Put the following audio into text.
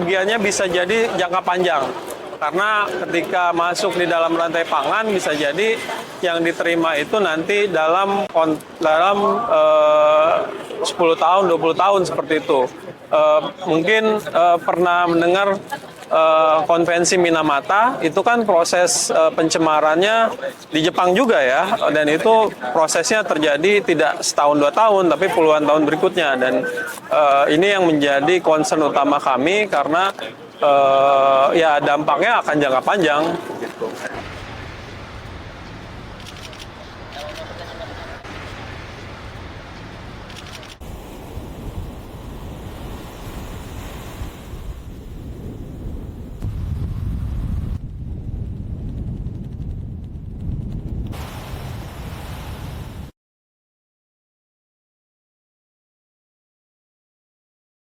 kerugiannya bisa jadi jangka panjang. Karena ketika masuk di dalam rantai pangan bisa jadi yang diterima itu nanti dalam 10 tahun, 20 tahun seperti itu. Mungkin pernah mendengar konvensi Minamata, itu kan proses pencemarannya di Jepang juga ya, dan itu prosesnya terjadi tidak setahun 2 tahun, tapi puluhan tahun berikutnya. Dan ini yang menjadi concern utama kami karena ya dampaknya akan jangka panjang gitu.